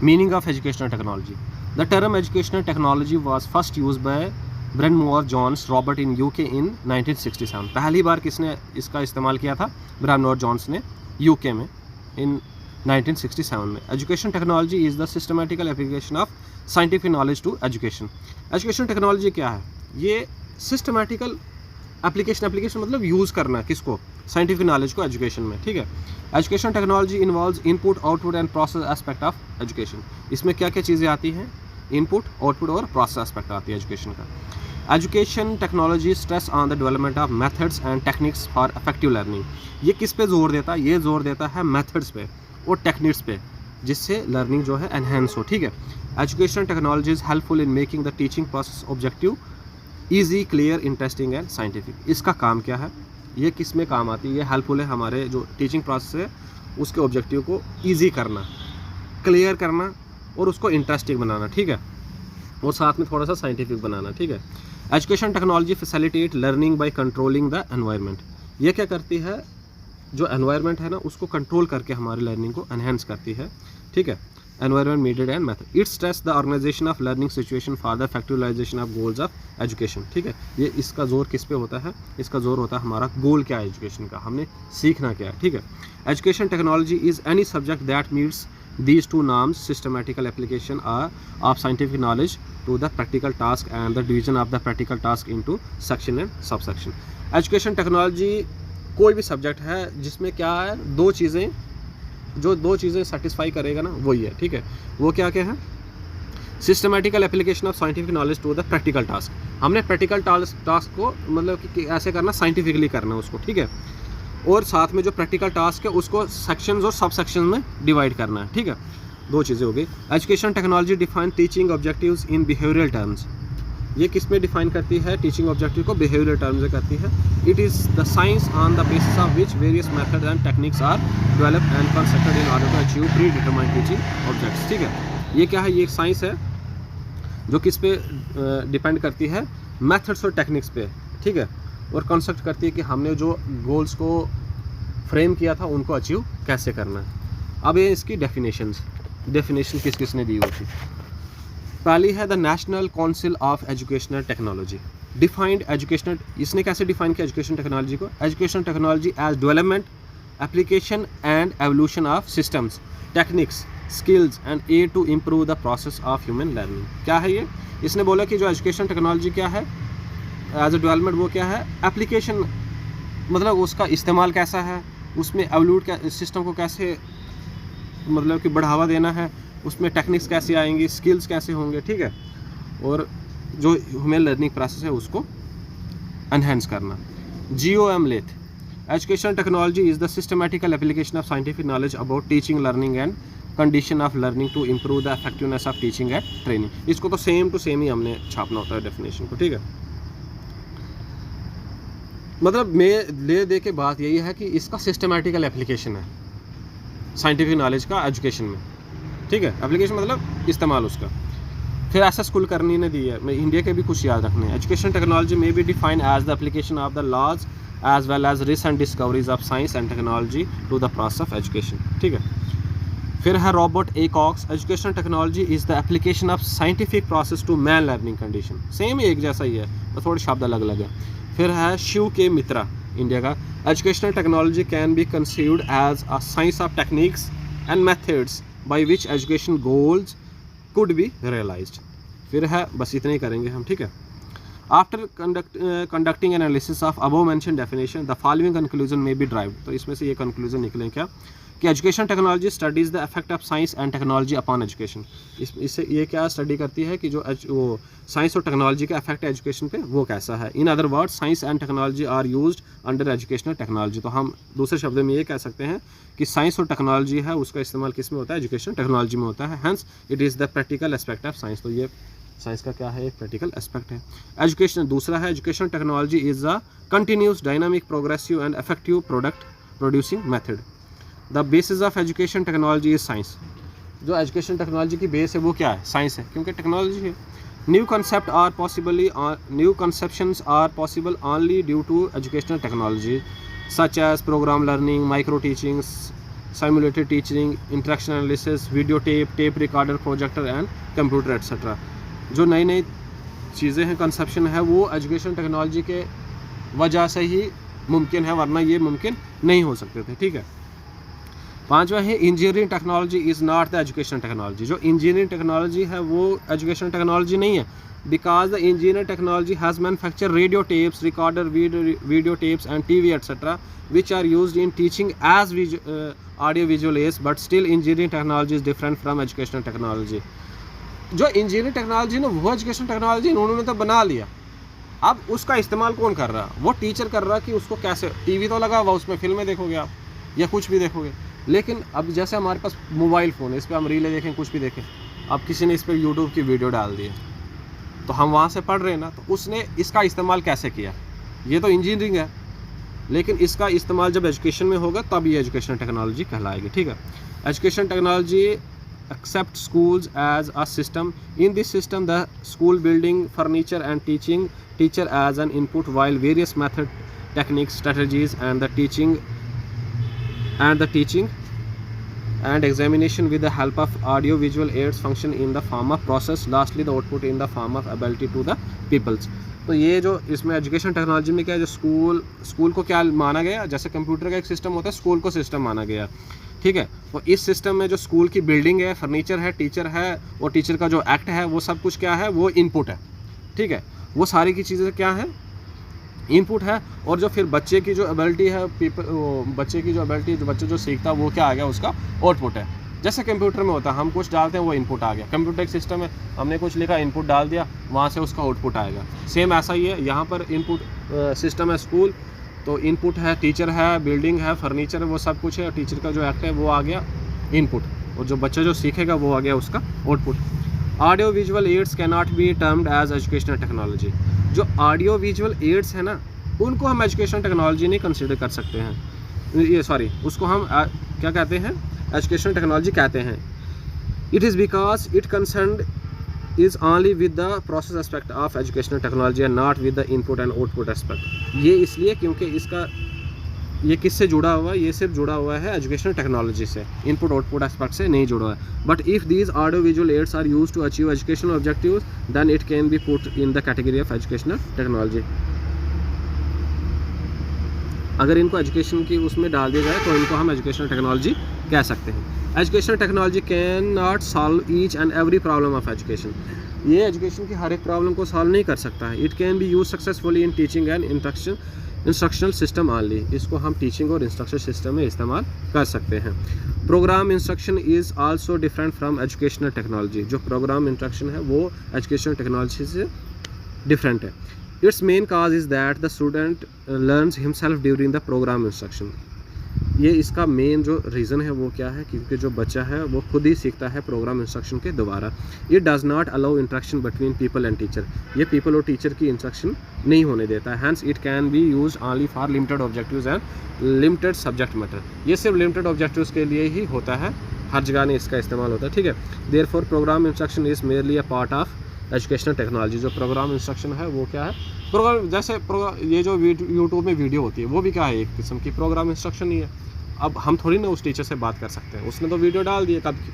Meaning of educational technology. The term educational technology was first use by Brynmor Jones Robert in UK in 1967। पहली बार किसने इसका इस्तेमाल किया था? ब्रेनमोर जॉन्स ने यूके में इन 1967 में। Education technology is the systematical application of scientific knowledge to education. Education technology क्या है? ये सिस्टमेटिकल एप्लीकेशन मतलब यूज़ करना किसको? साइंटिफिक नॉलेज को एजुकेशन में, ठीक है। Education technology involves input output and process aspect of education. इसमें क्या क्या चीज़ें आती हैं? इनपुट आउटपुट और प्रोसेस एस्पेक्ट आती है एजुकेशन का। Education technology stress on the development of methods and techniques for effective learning. ये किस पे जोर देता है? ये जोर देता है मेथड्स पे और टेक्निक्स पे, जिससे लर्निंग जो है एनहेंस हो, ठीक है। Education technology is helpful in making the teaching process objective, easy, clear, interesting and scientific. इसका काम क्या है? ये किस में काम आती है? ये हेल्पफुल है हमारे जो टीचिंग प्रोसेस है उसके ऑब्जेक्टिव को ईजी करना, क्लियर करना और उसको इंटरेस्टिंग बनाना, ठीक है, और साथ में थोड़ा सा साइंटिफिक बनाना, ठीक है। Education technology facilitate learning by controlling the environment. ये क्या करती है? जो एनवायरनमेंट है ना उसको कंट्रोल करके हमारी लर्निंग को एनहेंस करती है, ठीक है। Environment mediated and method. It stress the organisation of learning situation for the effectivelization of goals of education, ठीक है। ये इसका जोर किस पे होता है? इसका जोर होता है हमारा गोल क्या है एजुकेशन का, हमने सीखना क्या है, ठीक है। Education technology is any subject that meets these two norms, systematical application of scientific knowledge to the practical task and the division of the practical task into section and subsection। Education technology कोई भी subject है जिसमें क्या है? दो चीज़ें satisfy करेगा ना, वही है, ठीक है। वो क्या क्या है? Systematical application of scientific knowledge to the practical task. हमने प्रैक्टिकल टास्क को मतलब कि ऐसे करना, साइंटिफिकली करना उसको, ठीक है। और साथ में जो प्रैक्टिकल टास्क है उसको सेक्शंस और सब सेक्शंस में डिवाइड करना है, ठीक है। दो चीज़ें हो गई। Education technology define teaching objectives in behavioural terms. ये किस में डिफाइन करती है? टीचिंग ऑब्जेक्टिव को बिहेवियरल टर्म्स में करती है। It is the science on the basis of which various method and techniques are developed and constructed in order to achieve predetermined teaching objects, ठीक है। ये क्या है? ये एक साइंस है जो किस पे डिपेंड करती है? मेथड्स और टेक्निक्स पे, ठीक है, और कंस्ट्रक्ट करती है कि हमने जो गोल्स को फ्रेम किया था उनको अचीव कैसे करना है। अब ये इसकी डेफिनेशन किस किस ने दी हुई थी? पहली है the national council of educational technology. Defined educational, इसने कैसे डिफाइन किया एजुकेशन टेक्नोलॉजी को? Education technology as development, application and evolution of systems, techniques, skills and aid to improve the process of human learning. क्या है ये? इसने बोला कि जो एजुकेशन टेक्नोलॉजी क्या है एज ए डेवलपमेंट, वो क्या है? एप्लीकेशन, मतलब उसका इस्तेमाल कैसा है, उसमें एवोल्यूट क्या सिस्टम को कैसे मतलब कि बढ़ावा देना है, उसमें टेक्निक्स कैसे आएंगी, स्किल्स कैसे होंगे, ठीक है, और जो ह्यूमन लर्निंग प्रोसेस है उसको एनहेंस करना। GOM Leith. Education technology is the systematical application of scientific knowledge about teaching, learning and condition of learning to improve the effectiveness of teaching and training. इसको तो सेम टू सेम ही हमने छापना होता है definition को, ठीक है। मतलब मैं ले दे के बात यही है कि इसका सिस्टमेटिकल एप्लीकेशन है साइंटिफिक नॉलेज का एजुकेशन में, ठीक है। एप्लीकेशन मतलब इस्तेमाल उसका। फिर ऐसा स्कूल करनी ने दी है, मैं इंडिया के भी कुछ याद रखने हैं। Education technology may be defined as the application of the laws as well as recent discoveries of science and technology to the process of education, ठीक है। फिर है Robert A Cox. Education technology is the application of scientific process to man learning condition. Same एक जैसा ही है, तो थोड़े शब्द अलग अलग है। फिर है शिव के मित्रा, इंडिया का। Educational technology can be conceived as a science of techniques and methods by which education goals could be realised. फिर है, बस इतने ही करेंगे हम, ठीक है। After conducting analysis of above mention definition the following conclusion may be drive. तो इसमें से ये कंक्लूजन निकले क्या कि education technology studies the effect of science and technology upon education. इससे ये क्या स्टडी करती है कि जो वो साइंस और टेक्नोलॉजी का इफेक्ट एजुकेशन पे वो कैसा है। In other words science and technology are used under educational technology. तो हम दूसरे शब्द में ये कह सकते हैं कि साइंस और टेक्नोलॉजी है उसका इस्तेमाल किस में होता है? एजुकेशन टेक्नोलॉजी में होता है। Hence it is the practical aspect of science. तो ये साइंस का क्या है? एक प्रैक्टिकल एस्पेक्ट है। एजुकेशन दूसरा है, education technology is a continuous dynamic progressive and effective product producing method. The basis of education technology is science. जो एजुकेशन टेक्नोलॉजी की बेस है वो क्या है? साइंस है, क्योंकि टेक्नोलॉजी है। New conceptions are possible only due to educational technology such as programme learning, micro teachings, simulated teaching, interaction analysis, video tape, tape recorder, projector and computer etc. जो नई नई चीज़ें हैं, कंसेप्शन है, वो एजुकेशन टेक्नोलॉजी के वजह से ही मुमकिन है, वरना ये मुमकिन नहीं हो सकते थे। ठीक है। पांचवा है engineering technology is not the education technology. जो इंजीनियरिंग टेक्नोलॉजी है वो एजुकेशन टेक्नोलॉजी नहीं है, because the engineer technology has manufacture radio tapes, recorder, video tapes and TV etcetera which are used in teaching as audio visual aids, but still engineering technology is different from educational technology. जो engineering technology ना वो education technology उन्होंने तो बना लिया, अब उसका इस्तेमाल कौन कर रहा? वो टीचर कर रहा कि उसको कैसे, टीवी तो लगा हुआ, उसमें फिल्में देखोगे आप या कुछ भी देखोगे, लेकिन अब जैसे हमारे पास मोबाइल फ़ोन है, इस पर हम रीलें देखें, कुछ भी देखें, अब किसी ने इस पर यूट्यूब की वीडियो डाल दी है तो हम वहाँ से पढ़ रहे हैं ना, तो उसने इसका इस्तेमाल कैसे किया, ये तो इंजीनियरिंग है, लेकिन इसका इस्तेमाल जब एजुकेशन में होगा तब ये एजुकेशन टेक्नोलॉजी कहलाएगी। ठीक है। Education technology accept schools as a system. In this system the school building, furniture and teaching teacher as an input, while various method, techniques, strategies and the teaching and examination with the help of audio visual aids function in the form of process, lastly the output in the form of ability to the peoples। तो ये जो इसमें education technology में क्या है, जो school को क्या माना गया, जैसे कंप्यूटर का एक सिस्टम होता है, स्कूल को सिस्टम माना गया। ठीक है। तो इस सिस्टम में जो स्कूल की बिल्डिंग है, फर्नीचर है, टीचर है, और टीचर का जो एक्ट है, वो सब कुछ क्या है, वो इनपुट है। ठीक है। वो सारी की चीज़ें क्या है, इनपुट है, और जो फिर बच्चे की जो एबिलिटी है, बच्चे की जो एबिलिटी, जो बच्चे जो सीखता है, वो क्या आ गया, उसका आउटपुट है। जैसे कंप्यूटर में होता है, हम कुछ डालते हैं, वो इनपुट आ गया। कंप्यूटर एक सिस्टम है, हमने कुछ लिखा, इनपुट डाल दिया, वहाँ से उसका आउटपुट आएगा। सेम ऐसा ही है यहाँ पर, इनपुट सिस्टम है स्कूल, तो इनपुट है, टीचर है, बिल्डिंग है, फर्नीचर है, वो सब कुछ है, टीचर का जो एक्ट है वो आ गया इनपुट, और जो बच्चा जो सीखेगा वो आ गया उसका output. Audio visual aids can not be termed as educational technology. जो ऑडियो विजुअल एड्स है ना, उनको हम एजुकेशन टेक्नोलॉजी नहीं कंसिडर कर सकते हैं, ये सॉरी, उसको हम क्या कहते हैं, एजुकेशन टेक्नोलॉजी कहते हैं। It is because it concern is only with the process aspect of educational technology and not with the input and output aspect. ये इसलिए क्योंकि इसका ये किससे जुड़ा हुआ है, ये सिर्फ जुड़ा हुआ है एजुकेशनल टेक्नोलॉजी से, इनपुट आउटपुट एस्पेक्ट से नहीं जुड़ा है। But if these audio visual aids are use to achieve educational objectives then it can be put in the category of educational technology. अगर इनको एजुकेशन की उसमें डाल दिया जाए तो इनको हम एजुकेशनल टेक्नोलॉजी कह सकते हैं। Educational technology can not solve each and every problem of education. ये एजुकेशन की हर एक प्रॉब्लम को सॉल्व नहीं कर सकता है। It can be use successfully in teaching and instructional system only. इसको हम टीचिंग और इंस्ट्रक्शन सिस्टम में इस्तेमाल कर सकते हैं। Programme instruction is also different from educational technology. जो प्रोग्राम इंस्ट्रक्शन है वो एजुकेशनल टेक्नोलॉजी से डिफरेंट है। It's main cause is that the student learns himself during the programme instruction. ये इसका मेन जो रीज़न है वो क्या है, क्योंकि जो बच्चा है वो खुद ही सीखता है प्रोग्राम इंस्ट्रक्शन के द्वारा। It does not allow interaction between people and teacher. ये पीपल और टीचर की इंस्ट्रक्शन नहीं होने देता है। Hence it can be use only for limited objectives and limited subject matter. ये सिर्फ लिमिटेड ऑब्जेक्टिव्स के लिए ही होता है, हर जगह नहीं इसका इस्तेमाल होता है। ठीक है। Therefore programme instruction is merely a part of educational technology. जो प्रोग्राम इंस्ट्रक्शन है वो क्या है, प्रोग्राम जैसे ये जो यूट्यूब में वीडियो होती है वो भी क्या है, एक किस्म की प्रोग्राम इंस्ट्रक्शन ही है। अब हम थोड़ी ना उस टीचर से बात कर सकते हैं, उसने तो वीडियो डाल दी है कब की।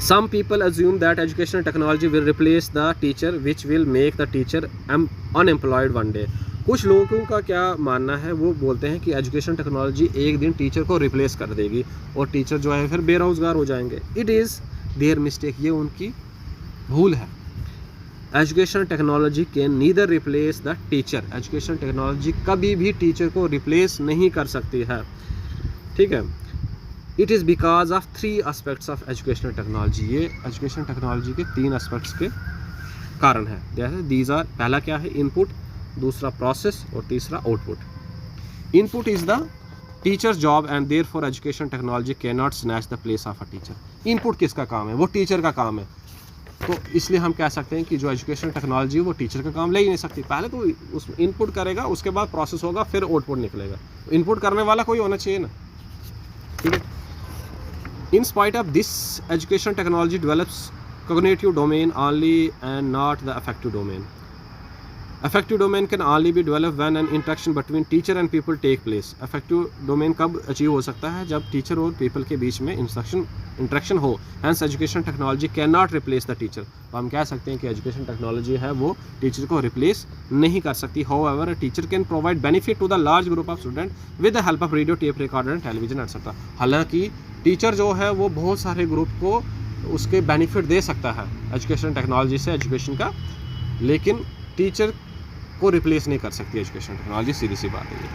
Some people assume that educational technology will replace the teacher which will make the teacher unemployed one day. कुछ लोगों का क्या मानना है, वो बोलते हैं कि एजुकेशन टेक्नोलॉजी एक दिन टीचर को रिप्लेस कर देगी और टीचर जो है फिर बेरोज़गार हो जाएंगे। It is their mistake. ये उनकी भूल है। Education technology can neither replace the teacher. Education technology कभी भी टीचर को रिप्लेस नहीं कर सकती है। ठीक है। It is because of 3 aspects of educational technology. ये एजुकेशन टेक्नोलॉजी के 3 एस्पेक्ट्स के कारण है। जैसे दीज आर, पहला क्या है, इनपुट, दूसरा प्रोसेस और तीसरा output. Input is the teachers job and therefore education technology can not snatch the place of a teacher. Input किसका काम है, वो टीचर का काम है। तो इसलिए हम कह सकते हैं कि जो एजुकेशन टेक्नोलॉजी है वो टीचर का काम ले ही नहीं सकती। पहले तो उस इनपुट करेगा, उसके बाद प्रोसेस होगा, फिर आउटपुट निकलेगा। इनपुट करने वाला कोई होना चाहिए ना। ठीक है। In spite of this education technology develops cognitive domain only and not the affective domain. Effective domain can only be developed when an interaction between teacher and people take place. Effective domain कब achieve हो सकता है? जब teacher और people के बीच में interaction हो. Hence education technology cannot replace the teacher. तो हम कह सकते हैं कि एजुकेशन टेक्नोलॉजी है वो टीचर को रिप्लेस नहीं कर सकती. However, a teacher can provide benefit to the large group of students with the help of radio, tape recorder and television etc. हालांकि टीचर जो है वो बहुत सारे ग्रुप को उसके बेनिफिट दे सकता है एजुकेशन टेक्नोलॉजी से, एजुकेशन का, लेकिन टीचर को रिप्लेस नहीं कर सकती एजुकेशन टेक्नोलॉजी. सीधी सी बात है ये.